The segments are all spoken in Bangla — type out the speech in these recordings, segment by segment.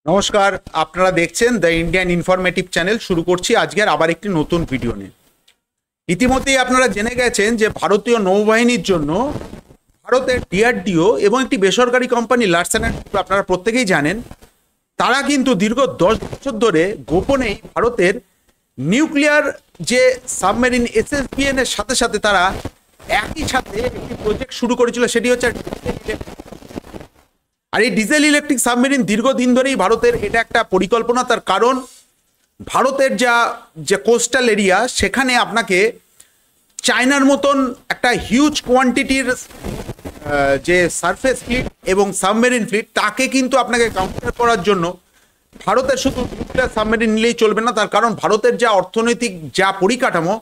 নমস্কার, আপনারা দেখছেন দ্য ইন্ডিয়ান ইনফরমেটিভ চ্যানেল। শুরু করছি আজকের আবার একটি নতুন ভিডিও নিয়ে। ইতিমধ্যেই আপনারা জেনে গেছেন যে ভারতীয় নৌবাহিনীর জন্য ভারতের ডিআরডিও এবং একটি বেসরকারি কোম্পানি লারসেন অ্যান্ড টুব্রো, আপনারা প্রত্যেকেই জানেন, তারা কিন্তু দীর্ঘ 10 বছর ধরে গোপনেই ভারতের নিউক্লিয়ার যে সাবমেরিন এসএসবিএন এর সাথে সাথে তারা একই সাথে একটি প্রজেক্ট শুরু করেছিল, সেটি হচ্ছে আর এই ডিজেল ইলেকট্রিক সাবমেরিন। দীর্ঘদিন ধরেই ভারতের এটা একটা পরিকল্পনা, তার কারণ ভারতের যে কোস্টাল এরিয়া, সেখানে আপনাকে চায়নার মতন একটা হিউজ কোয়ান্টিটির যে সারফেস ফ্লিট এবং সাবমেরিন ফ্লিট, তাকে কিন্তু আপনাকে কাউন্টার করার জন্য ভারতের শুধু নিউক্লিয়ার সাবমেরিন নিলেই চলবে না। তার কারণ ভারতের যা অর্থনৈতিক যা পরিকাঠামো,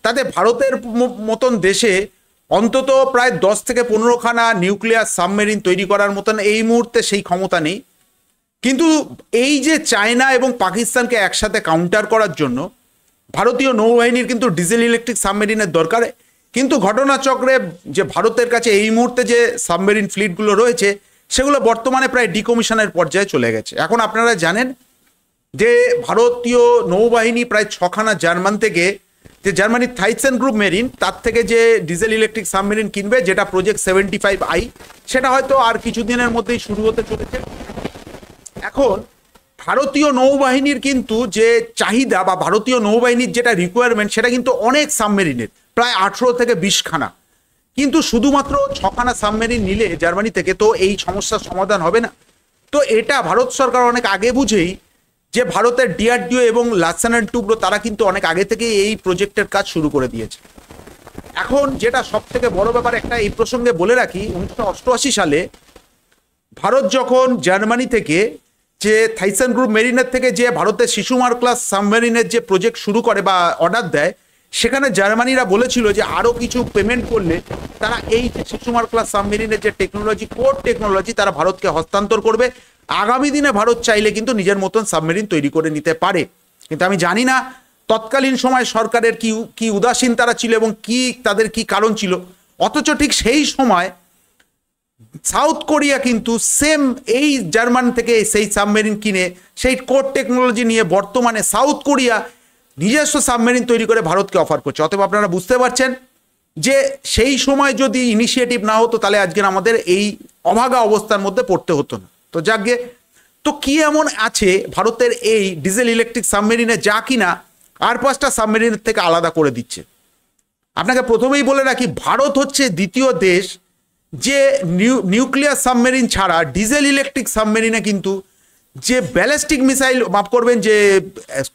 তাতে ভারতের মতন দেশে অন্তত প্রায় 10 থেকে 15খানা নিউক্লিয়ার সাবমেরিন তৈরি করার মতন এই মুহূর্তে সেই ক্ষমতা নেই। কিন্তু এই যে চায়না এবং পাকিস্তানকে একসাথে কাউন্টার করার জন্য ভারতীয় নৌবাহিনীর কিন্তু ডিজেল ইলেকট্রিক সাবমেরিনের দরকার। কিন্তু ঘটনাচক্রে যে ভারতের কাছে এই মুহূর্তে যে সাবমেরিন ফ্লিটগুলো রয়েছে, সেগুলো বর্তমানে প্রায় ডিকমিশনের পর্যায়ে চলে গেছে। এখন আপনারা জানেন যে ভারতীয় নৌবাহিনী প্রায় 6খানা জার্মান থেকে, যে জার্মানির থাইসেন গ্রুপ মেরিন, তার থেকে যে ডিজেল ইলেকট্রিক সাবমেরিন কিনবে, যেটা প্রজেক্ট 75I, সেটা হয়তো আর কিছুদিনের মধ্যেই শুরু হতে চলেছে। এখন ভারতীয় নৌবাহিনীর কিন্তু যে চাহিদা বা ভারতীয় নৌবাহিনীর যেটা রিকোয়ারমেন্ট, সেটা কিন্তু অনেক সাবমেরিনের, প্রায় 18 থেকে 20খানা। কিন্তু শুধুমাত্র 6খানা সাবমেরিন নিলে জার্মানি থেকে তো এই সমস্যার সমাধান হবে না। তো এটা ভারত সরকার অনেক আগে বুঝেই, যে ভারতের ডিআরডিও এবং লারসেন অ্যান্ড টুব্রো, তারা কিন্তু অনেক আগে থেকে এই প্রজেক্টের কাজ শুরু করে দিয়েছে। এখন যেটা সব থেকে বড় ব্যাপার, একটা এই প্রসঙ্গে বলে রাখি, 1988 সালে ভারত যখন জার্মানি থেকে যে থাইসেন গ্রুপ মেরিনের থেকে যে ভারতের শিশুমার ক্লাস সাবমেরিনের যে প্রজেক্ট শুরু করে বা অর্ডার দেয়, সেখানে জার্মানিরা বলেছিল যে আরও কিছু পেমেন্ট করলে তারা এই যে শিশুমার ক্লাস সাবমেরিনের যে টেকনোলজি, কোর টেকনোলজি, তারা ভারতকে হস্তান্তর করবে। আগামী দিনে ভারত চাইলে কিন্তু নিজের মতন সাবমেরিন তৈরি করে নিতে পারে। কিন্তু আমি জানি না তৎকালীন সময় সরকারের কি উদাসীন তারা ছিল এবং তাদের কি কারণ ছিল। অথচ ঠিক সেই সময় সাউথ কোরিয়া কিন্তু সেম এই জার্মান থেকে সেই সাবমেরিন কিনে সেই কোর টেকনোলজি নিয়ে বর্তমানে সাউথ কোরিয়া নিজস্ব সাবমেরিন তৈরি করে ভারতকে অফার করছে। অতএব আপনারা বুঝতে পারছেন যে সেই সময় যদি ইনিশিয়েটিভ না হতো, তাহলে আজকের আমাদের এই অভাগা অবস্থার মধ্যে পড়তে হতো না। তো যাকে তো কি এমন আছে ভারতের এই ডিজেল ইলেকট্রিক সাবমেরিনে, যা কিনা আর 5টা সাবমেরিনের থেকে আলাদা করে দিচ্ছে? আপনাকে প্রথমেই বলে রাখি, ভারত হচ্ছে দ্বিতীয় দেশ যে নিউক্লিয়ার সাবমেরিন ছাড়া ডিজেল ইলেকট্রিক সাবমেরিনে কিন্তু যে ব্যালিস্টিক মিসাইল, মাফ করবেন, যে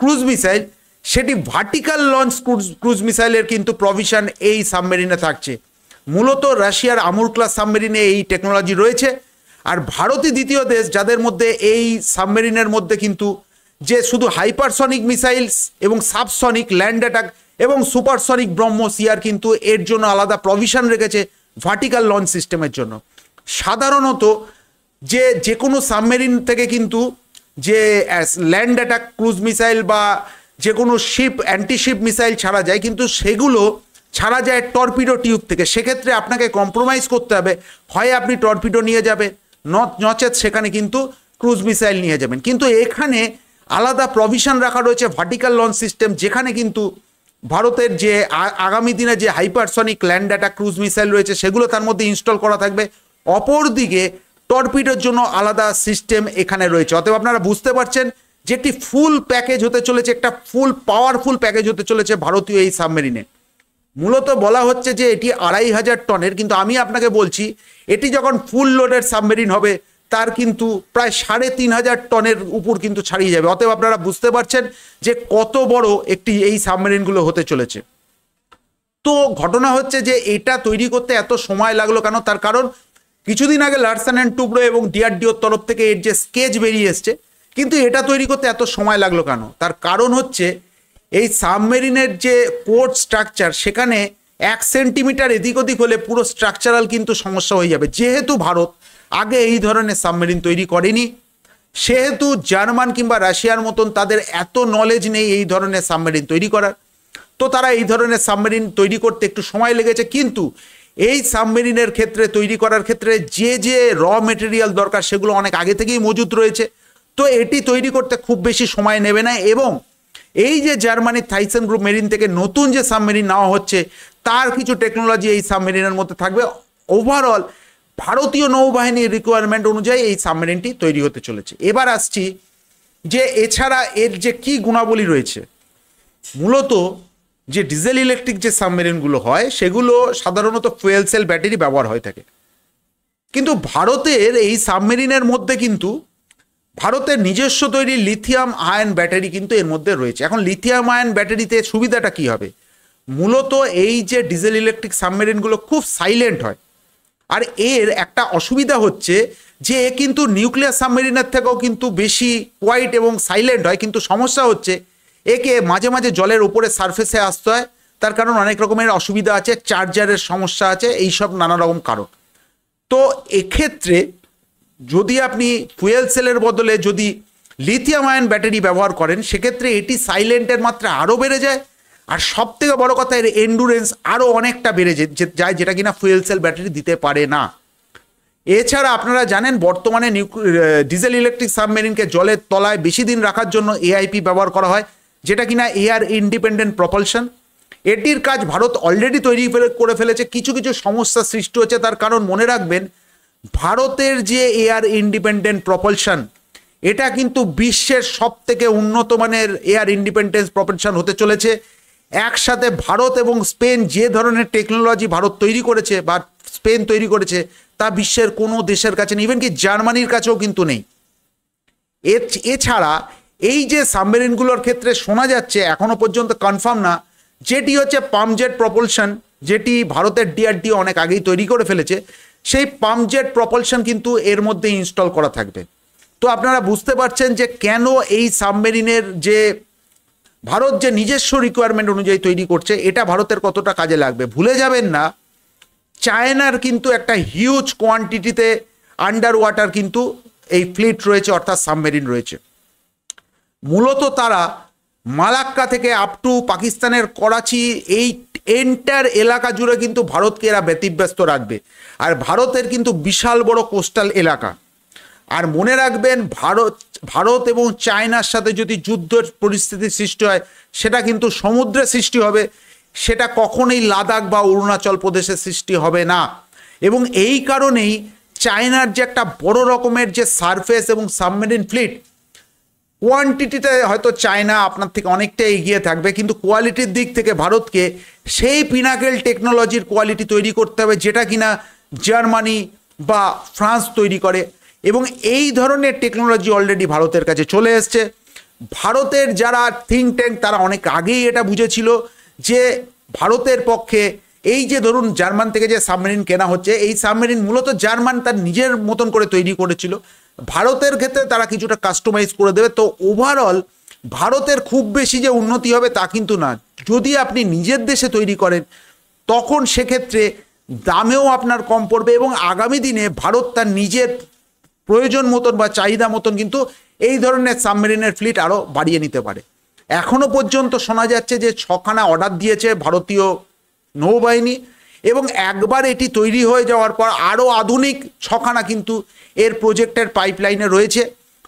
ক্রুজ মিসাইল, সেটি ভার্টিক্যাল লঞ্চ ক্রুজ মিসাইলের কিন্তু প্রভিশন এই সাবমেরিনে থাকছে। মূলত রাশিয়ার আমুর ক্লাস সাবমেরিনে এই টেকনোলজি রয়েছে। আর ভারতই দ্বিতীয় দেশ যাদের মধ্যে এই সাবমেরিনের মধ্যে কিন্তু যে শুধু হাইপারসনিক মিসাইলস এবং সাবসনিক ল্যান্ড অ্যাটাক এবং সুপারসনিক ব্রহ্মসিয়ার কিন্তু এর জন্য আলাদা প্রভিশন রেখেছে ভার্টিক্যাল লঞ্চ সিস্টেমের জন্য। সাধারণত যে কোনো সাবমেরিন থেকে কিন্তু যে ল্যান্ড অ্যাটাক ক্রুজ মিসাইল বা যে কোনো শিপ অ্যান্টিশিপ মিসাইল ছাড়া যায়, কিন্তু সেগুলো ছাড়া যায় টর্পিডো টিউব থেকে। সেক্ষেত্রে আপনাকে কম্প্রোমাইজ করতে হবে, হয় আপনি টর্পিডো নিয়ে যাবেন, নচেত সেখানে কিন্তু ক্রুজ মিসাইল নিয়ে যাবেন। কিন্তু এখানে আলাদা প্রভিশন রাখা রয়েছে ভার্টিক্যাল লঞ্চ সিস্টেম, যেখানে কিন্তু ভারতের যে আগামী দিনে যে hypersonic land attack cruise missile রয়েছে, সেগুলো তার মধ্যে ইনস্টল করা থাকবে। অপরদিকে টর্পিডোর জন্য আলাদা সিস্টেম এখানে রয়েছে। অতএব আপনারা বুঝতে পারছেন যে একটি ফুল প্যাকেজ হতে চলেছে, একটা ফুল পাওয়ারফুল প্যাকেজ হতে চলেছে ভারতীয় এই সাবমেরিনে। মূলত বলা হচ্ছে যে এটি 2500 টনের, কিন্তু আমি আপনাকে বলছি এটি যখন ফুল লোডের সাবমেরিন হবে, তার কিন্তু প্রায় 3500 টনের উপর কিন্তু ছাড়িয়ে যাবে। অতএব আপনারা বুঝতে পারছেন যে কত বড় একটি এই সাবমেরিনগুলো হতে চলেছে। তো ঘটনা হচ্ছে যে এটা তৈরি করতে এত সময় লাগলো কেন? তার কারণ কিছুদিন আগে লারসেন অ্যান্ড টুব্রো এবং ডিআরডিওর তরফ থেকে এর যে স্কেচ বেরিয়ে এসছে, কিন্তু এটা তৈরি করতে এত সময় লাগলো কেন? তার কারণ হচ্ছে এই সাবমেরিনের যে কোর স্ট্রাকচার, সেখানে 1 সেন্টিমিটার এদিক ওদিক হলে পুরো স্ট্রাকচারাল কিন্তু সমস্যা হয়ে যাবে। যেহেতু ভারত আগে এই ধরনের সাবমেরিন তৈরি করেনি, সেহেতু জার্মান কিংবা রাশিয়ার মতন তাদের এত নলেজ নেই এই ধরনের সাবমেরিন তৈরি করার। তো তারা এই ধরনের সাবমেরিন তৈরি করতে একটু সময় লেগেছে। কিন্তু এই সাবমেরিনের ক্ষেত্রে তৈরি করার ক্ষেত্রে যে র মেটেরিয়াল দরকার, সেগুলো অনেক আগে থেকেই মজুদ রয়েছে। তো এটি তৈরি করতে খুব বেশি সময় নেবে না, এবং এই যে জার্মানির থাইসেন গ্রুপ মেরিন থেকে নতুন যে সাবমেরিন নেওয়া হচ্ছে তার কিছু টেকনোলজি এই সাবমেরিনের মধ্যে থাকবে। ওভারঅল ভারতীয় নৌবাহিনীর রিকোয়ারমেন্ট অনুযায়ী এই সাবমেরিনটি তৈরি হতে চলেছে। এবার আসছি যে এছাড়া এর যে কি গুণাবলী রয়েছে। মূলত যে ডিজেল ইলেকট্রিক যে সাবমেরিনগুলো হয় সেগুলো সাধারণত ফুয়েল সেল ব্যাটারি ব্যবহার হয়ে থাকে, কিন্তু ভারতের এই সাবমেরিনের মধ্যে কিন্তু ভারতের নিজস্ব তৈরি লিথিয়াম আয়ন ব্যাটারি কিন্তু এর মধ্যে রয়েছে। এখন লিথিয়াম আয়ন ব্যাটারিতে সুবিধাটা কি হবে? মূলত এই যে ডিজেল ইলেকট্রিক সাবমেরিনগুলো খুব সাইলেন্ট হয়, আর এর একটা অসুবিধা হচ্ছে যে এ কিন্তু নিউক্লিয়ার সাবমেরিনের থেকেও কিন্তু বেশি কোয়াইট এবং সাইলেন্ট হয়, কিন্তু সমস্যা হচ্ছে একে মাঝে মাঝে জলের উপরে সারফেসে আসতে হয়, তার কারণ অনেক রকমের অসুবিধা আছে, চার্জারের সমস্যা আছে, এইসব নানা রকম কারণ। তো এক্ষেত্রে যদি আপনি ফুয়েল সেলের বদলে যদি লিথিয়াম আয়ন ব্যাটারি ব্যবহার করেন সেক্ষেত্রে এটি সাইলেন্টের মাত্রা আরও বেড়ে যায়, আর সব থেকে বড় কথা এর এন্ডুরেন্স আরও অনেকটা বেড়ে যায়, যেটা কিনা ফুয়েল সেল ব্যাটারি দিতে পারে না। এছাড়া আপনারা জানেন বর্তমানে ডিজেল ইলেকট্রিক সাবমেরিনকে জলের তলায় বেশি দিন রাখার জন্য এআইপি ব্যবহার করা হয়, যেটা কিনা এয়ার ইন্ডিপেন্ডেন্ট প্রপালশন। এটির কাজ ভারত অলরেডি তৈরি করে ফেলেছে, কিছু কিছু সমস্যা সৃষ্টি হচ্ছে। তার কারণ মনে রাখবেন ভারতের যে এয়ার ইন্ডিপেন্ডেন্ট প্রপালশন এটা কিন্তু বিশ্বের সব থেকে উন্নত মানের এয়ার ইন্ডিপেন্ডেন্স প্রপালশন হতে চলেছে। একসাথে ভারত এবং স্পেন যে ধরনের টেকনোলজি ভারত তৈরি করেছে বা স্পেন তৈরি করেছে তা বিশ্বের কোনো দেশের কাছে নেই, ইভেন কি জার্মানির কাছেও কিন্তু নেই। এছাড়া এই যে সাবমেরিনগুলোর ক্ষেত্রে শোনা যাচ্ছে এখনো পর্যন্ত কনফার্ম না, যেটি হচ্ছে পাম্পজেট প্রপালশন, যেটি ভারতের ডিআরডিও অনেক আগেই তৈরি করে ফেলেছে, সেই পাম্পজেট প্রপালশন কিন্তু এর মধ্যে ইনস্টল করা থাকবে। তো আপনারা বুঝতে পারছেন যে কেন এই সাবমেরিনের যে ভারত যে নিজস্ব রিকোয়ারমেন্ট অনুযায়ী তৈরি করছে এটা ভারতের কতটা কাজে লাগবে। ভুলে যাবেন না চায়নার কিন্তু একটা হিউজ কোয়ান্টিটিতে আন্ডার ওয়াটার কিন্তু এই ফ্লিট রয়েছে, অর্থাৎ সাবমেরিন রয়েছে। মূলত তারা মালাক্কা থেকে আপ টু পাকিস্তানের করাচি এই এন্টার এলাকা জুড়ে কিন্তু ভারতকে এরা ব্যতিব্যস্ত রাখবে, আর ভারতের কিন্তু বিশাল বড় কোস্টাল এলাকা। আর মনে রাখবেন ভারত এবং চায়নার সাথে যদি যুদ্ধের পরিস্থিতি সৃষ্টি হয় সেটা কিন্তু সমুদ্রে সৃষ্টি হবে, সেটা কখনোই লাদাখ বা অরুণাচল প্রদেশে সৃষ্টি হবে না। এবং এই কারণেই চায়নার যে একটা বড় রকমের যে সারফেস এবং সাবমেরিন ফ্লিট, কোয়ান্টিটিতে হয়তো চায়না আপনার থেকে অনেকটা এগিয়ে থাকবে, কিন্তু কোয়ালিটির দিক থেকে ভারতকে সেই পিনাকেল টেকনোলজির কোয়ালিটি তৈরি করতে হবে যেটা কিনা জার্মানি বা ফ্রান্স তৈরি করে, এবং এই ধরনের টেকনোলজি অলরেডি ভারতের কাছে চলে এসছে। ভারতের যারা থিঙ্ক ট্যাঙ্ক তারা অনেক আগেই এটা বুঝেছিল যে ভারতের পক্ষে এই যে ধরুন জার্মান থেকে যে সাবমেরিন কেনা হচ্ছে, এই সাবমেরিন মূলত জার্মান তার নিজের মতন করে তৈরি করেছিল, ভারতের ক্ষেত্রে তারা কিছুটা কাস্টমাইজ করে দেবে। তো ওভারঅল ভারতের খুব বেশি যে উন্নতি হবে তা কিন্তু না। যদি আপনি নিজের দেশে তৈরি করেন তখন সেক্ষেত্রে দামেও আপনার কম পড়বে, এবং আগামী দিনে ভারত তার নিজের প্রয়োজন মতন বা চাহিদা মতন কিন্তু এই ধরনের সাবমেরিনের ফ্লিট আরও বাড়িয়ে নিতে পারে। এখনো পর্যন্ত শোনা যাচ্ছে যে 6খানা অর্ডার দিয়েছে ভারতীয় নৌবাহিনী, এবং একবার এটি তৈরি হয়ে যাওয়ার পর আরও আধুনিক 6খানা কিন্তু এর প্রজেক্টের পাইপলাইনে রয়েছে।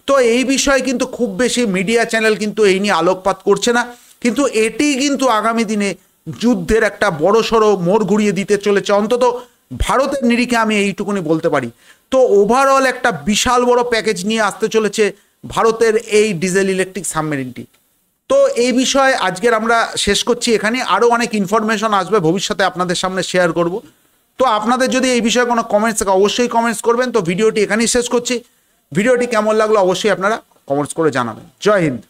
তো এই বিষয়ে কিন্তু খুব বেশি মিডিয়া চ্যানেল কিন্তু এই নিয়ে আলোকপাত করছে না, কিন্তু এটি কিন্তু আগামী দিনে যুদ্ধের একটা বড়সড় মোড় ঘুরিয়ে দিতে চলেছে, অন্তত ভারতের নিরিখে আমি এইটুকুনি বলতে পারি। তো ওভারঅল একটা বিশাল বড় প্যাকেজ নিয়ে আসতে চলেছে ভারতের এই ডিজেল ইলেকট্রিক সাবমেরিনটি। তো এই বিষয়ে আজকের আমরা শেষ করছি এখানে, আরও অনেক ইনফরমেশন আসবে ভবিষ্যতে আপনাদের সামনে শেয়ার করব। তো আপনাদের যদি এই বিষয়ে কোনো কমেন্টস থাকে অবশ্যই কমেন্টস করবেন। তো ভিডিওটি এখানেই শেষ করছি। ভিডিওটি কেমন লাগলো অবশ্যই আপনারা কমেন্টস করে জানাবেন। জয় হিন্দ।